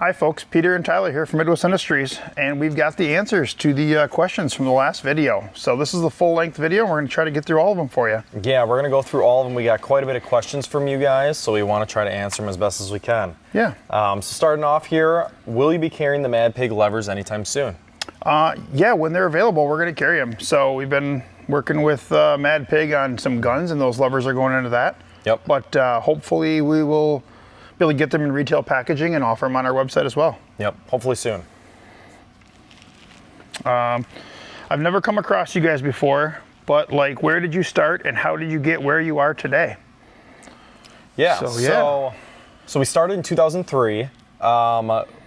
Hi folks, Peter and Tyler here from Midwest Industries, and we've got the answers to the questions from the last video. So this is the full-length video, and we're going to try to get through all of them for you. Yeah, we're going to go through all of them. We got quite a bit of questions from you guys, so we want to try to answer them as best as we can. Yeah. So starting off here, will you be carrying the Mad Pig levers anytime soon? Yeah, when they're available, we're going to carry them. So we've been working with Mad Pig on some guns, and those levers are going into that. Yep. But hopefully we will be able to get them in retail packaging and offer them on our website as well. Yep, hopefully soon. I've never come across you guys before, but like, where did you start and how did you get where you are today? Yeah, so we started in 2003.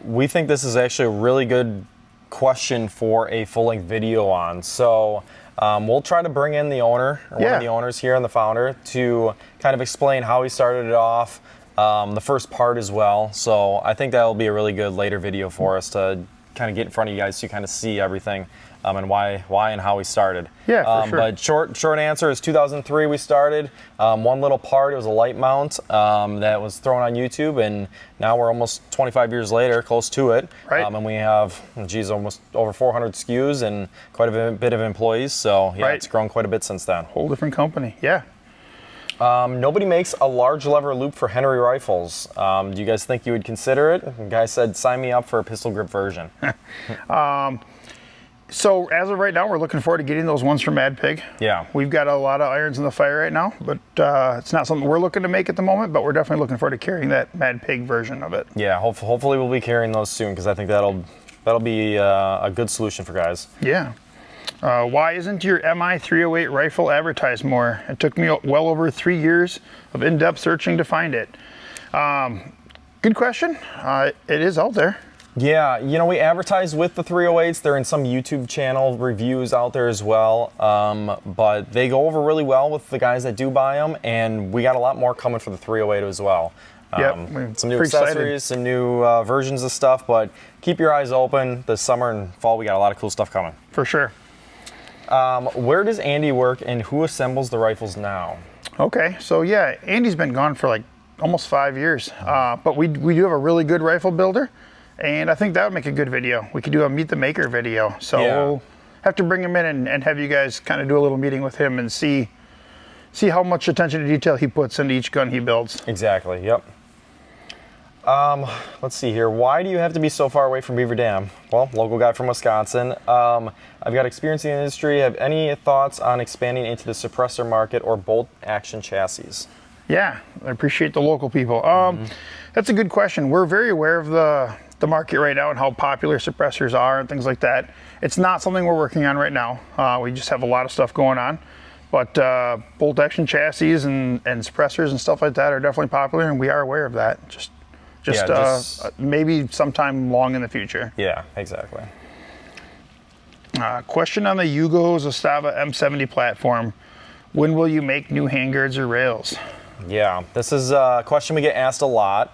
We think this is actually a really good question for a full-length video on. So we'll try to bring in the owner, or one of the owners here and the founder, to kind of explain how he started it off, the first part as well. So I think that'll be a really good later video for us to kind of get in front of you guys to kind of see everything and why and how we started. Yeah, for sure. But short answer is 2003 we started. One little part, it was a light mount that was thrown on YouTube, and now we're almost 25 years later, close to it. Right. And we have, almost over 400 SKUs and quite a bit of employees. So yeah, It's grown quite a bit since then. Whole different company, yeah. Nobody makes a large lever loop for Henry rifles. Do you guys think you would consider it? The guy said, sign me up for a pistol grip version. So as of right now, we're looking forward to getting those ones from Mad Pig. Yeah. We've got a lot of irons in the fire right now, but it's not something we're looking to make at the moment, but we're definitely looking forward to carrying that Mad Pig version of it. Yeah, hopefully we'll be carrying those soon, because I think that'll be a good solution for guys. Yeah. Why isn't your MI308 rifle advertised more? It took me well over 3 years of in-depth searching to find it. Good question. It is out there. Yeah, we advertise with the 308s. They're in some YouTube channel reviews out there as well, but they go over really well with the guys that do buy them, and we got a lot more coming for the 308 as well. Some new accessories, some new versions of stuff, but keep your eyes open. This summer and fall, we got a lot of cool stuff coming. For sure. Where does Andy work, and who assembles the rifles now? Okay, so yeah, Andy's been gone for like almost 5 years, but we do have a really good rifle builder, and I think that would make a good video. We could do a Meet the Maker video, so we'll have to bring him in and have you guys kind of do a little meeting with him and see how much attention to detail he puts into each gun he builds. Exactly, yep. Let's see here. Why do you have to be so far away from Beaver Dam? Well, local guy from Wisconsin. I've got experience in the industry. Have any thoughts on expanding into the suppressor market or bolt action chassis? Yeah, I appreciate the local people. That's a good question. We're very aware of the market right now and how popular suppressors are and things like that. It's not something we're working on right now. We just have a lot of stuff going on. But bolt action chassis and suppressors and stuff like that are definitely popular, and we are aware of that. Just maybe sometime long in the future. Yeah, exactly. Question on the Yugo Zastava M70 platform. When will you make new handguards or rails? Yeah, this is a question we get asked a lot.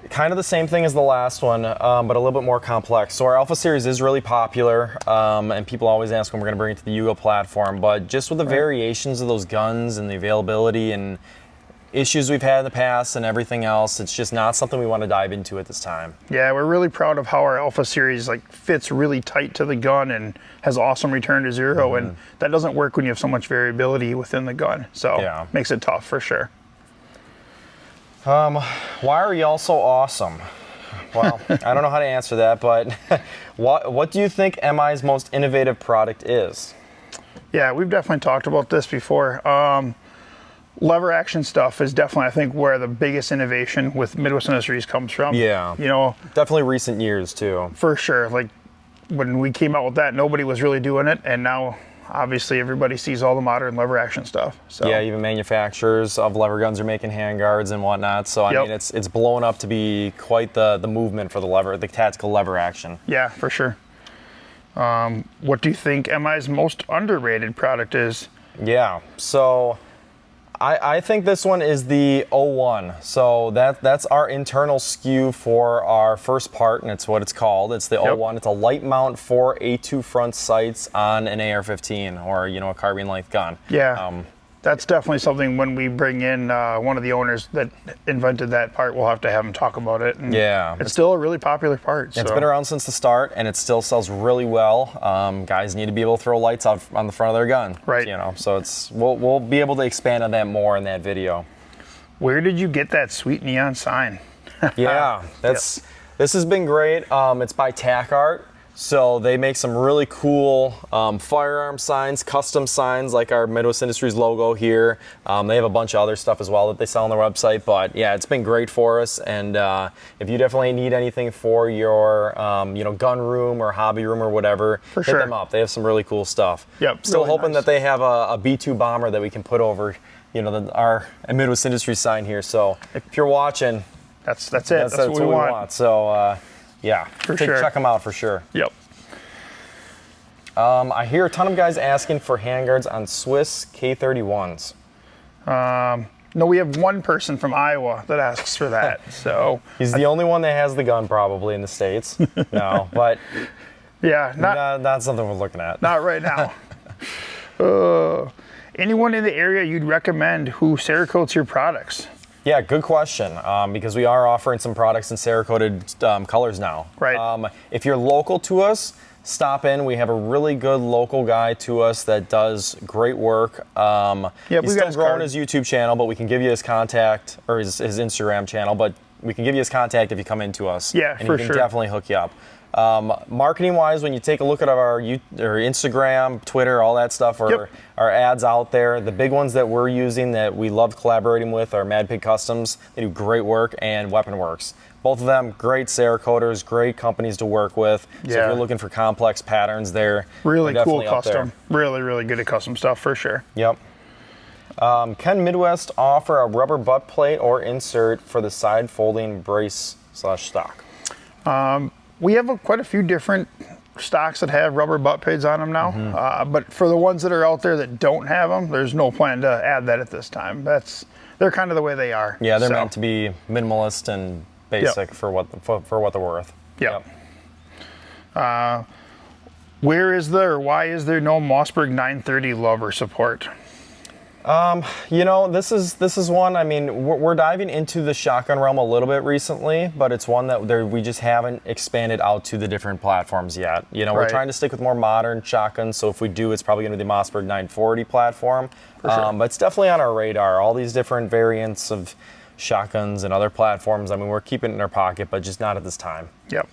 Kind of the same thing as the last one, but a little bit more complex. So our Alpha Series is really popular, and people always ask when we're going to bring it to the Yugo platform, but just with the variations of those guns and the availability and issues we've had in the past and everything else, it's just not something we want to dive into at this time. Yeah, we're really proud of how our Alpha Series fits really tight to the gun and has awesome return to zero, and that doesn't work when you have so much variability within the gun. So makes it tough for sure. Why are y'all so awesome? Well, I don't know how to answer that, but what do you think MI's most innovative product is? Yeah, we've definitely talked about this before. Lever action stuff is definitely, I think, where the biggest innovation with Midwest Industries comes from. Yeah. Definitely recent years too. For sure. Like when we came out with that, nobody was really doing it, and now obviously everybody sees all the modern lever action stuff. So yeah, even manufacturers of lever guns are making handguards and whatnot. So I mean, it's blown up to be quite the movement for the tactical lever action. Yeah, for sure. What do you think MI's most underrated product is? Yeah, so I think this one is the 01. So that's our internal SKU for our first part, and it's what it's called. It's the 01. It's a light mount for A2 front sights on an AR-15 or a carbine length gun. Yeah. That's definitely something when we bring in one of the owners that invented that part, we'll have to have him talk about it. And yeah. It's still a really popular part. It's been around since the start, and it still sells really well. Guys need to be able to throw lights out on the front of their gun. Right. You know, so we'll be able to expand on that more in that video. Where did you get that sweet neon sign? Yeah, this has been great. It's by Tac Art. So they make some really cool firearm signs, custom signs like our Midwest Industries logo here. They have a bunch of other stuff as well that they sell on their website. But yeah, it's been great for us. And if you definitely need anything for your gun room or hobby room or whatever, hit them up. They have some really cool stuff. Yep, Still really hoping nice. that they have a B2 bomber that we can put over our Midwest Industries sign here. So if you're watching, that's it. That's what we want. So yeah, for sure. Check them out for sure. Yep. I hear a ton of guys asking for handguards on Swiss K31s. No, we have one person from Iowa that asks for that. So he's the only one that has the gun probably in the States. No, but yeah, not something we're looking at. Not right now. Anyone in the area you'd recommend who Cerakotes your products? Yeah, good question, because we are offering some products in Cerakoted colors now. Right. If you're local to us, stop in. We have a really good local guy to us that does great work. He's still growing his YouTube channel, but we can give you his contact, or his Instagram channel, but we can give you his contact if you come into us. Yeah, and for he can sure. definitely hook you up. Marketing-wise, when you take a look at our Instagram, Twitter, all that stuff, our ads out there, the big ones that we're using that we love collaborating with are Mad Pig Customs. They do great work, and Weapon Works. Both of them, great Cerakoters, great companies to work with. So if you're looking for complex patterns, they're really definitely cool up there. custom. Really, really good at custom stuff for sure. Yep. Can Midwest offer a rubber butt plate or insert for the side folding brace/stock? We have quite a few different stocks that have rubber butt plates on them now. But for the ones that are out there that don't have them, there's no plan to add that at this time. They're kind of the way they are. Yeah, they're meant to be minimalist and basic for what they're worth. Yep. Why is there no Mossberg 930 love or support? This is one. I mean, we're diving into the shotgun realm a little bit recently, but it's one that we just haven't expanded out to the different platforms yet. We're trying to stick with more modern shotguns. So if we do, it's probably going to be the Mossberg 940 platform. Sure. But it's definitely on our radar. All these different variants of shotguns and other platforms. I mean, we're keeping it in our pocket, but just not at this time. Yep.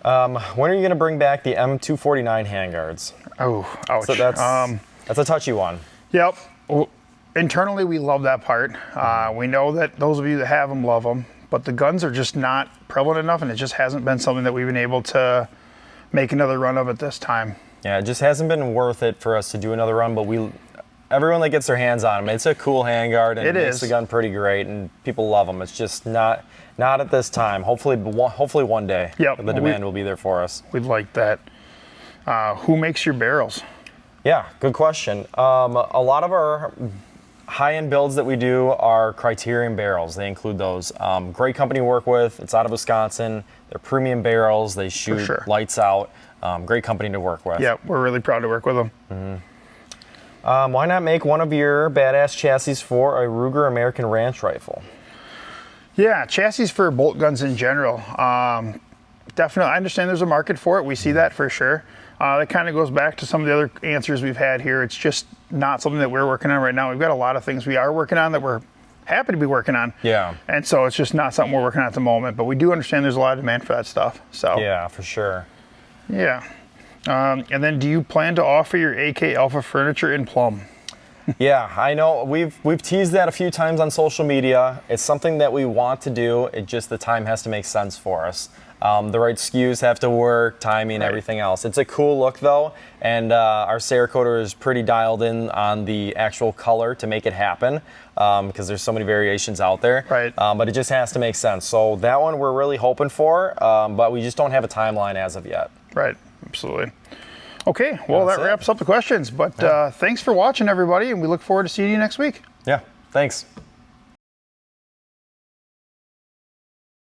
When are you going to bring back the M249 handguards? Oh, ouch. So that's a touchy one. Yep. Internally, we love that part. We know that those of you that have them love them, but the guns are just not prevalent enough, and it just hasn't been something that we've been able to make another run of at this time. Yeah, it just hasn't been worth it for us to do another run, but everyone that gets their hands on them, it's a cool handguard, and it makes the gun pretty great, and people love them. It's just not at this time. Hopefully one day the demand will be there for us. We'd like that. Who makes your barrels? Yeah, good question. A lot of our high-end builds that we do are Criterion barrels. They include those. Great company to work with. It's out of Wisconsin. They're premium barrels. They shoot lights out. Great company to work with. Yeah, we're really proud to work with them. Mm-hmm. Why not make one of your badass chassis for a Ruger American Ranch rifle? Yeah, chassis for bolt guns in general. Definitely, I understand there's a market for it. We see that for sure. That kind of goes back to some of the other answers we've had here. It's just not something that we're working on right now. We've got a lot of things we are working on that we're happy to be working on. Yeah. And so it's just not something we're working on at the moment. But we do understand there's a lot of demand for that stuff. So yeah, for sure. Yeah. And then do you plan to offer your AK Alpha furniture in plum? Yeah, I know. We've teased that a few times on social media. It's something that we want to do. It just, the time has to make sense for us. The right SKUs have to work, timing, everything else. It's a cool look though, and our Cerakoter is pretty dialed in on the actual color to make it happen, because there's so many variations out there. Right. But it just has to make sense. So that one we're really hoping for, but we just don't have a timeline as of yet. Right, absolutely. Okay, well, that wraps up the questions, but thanks for watching, everybody, and we look forward to seeing you next week. Yeah, thanks.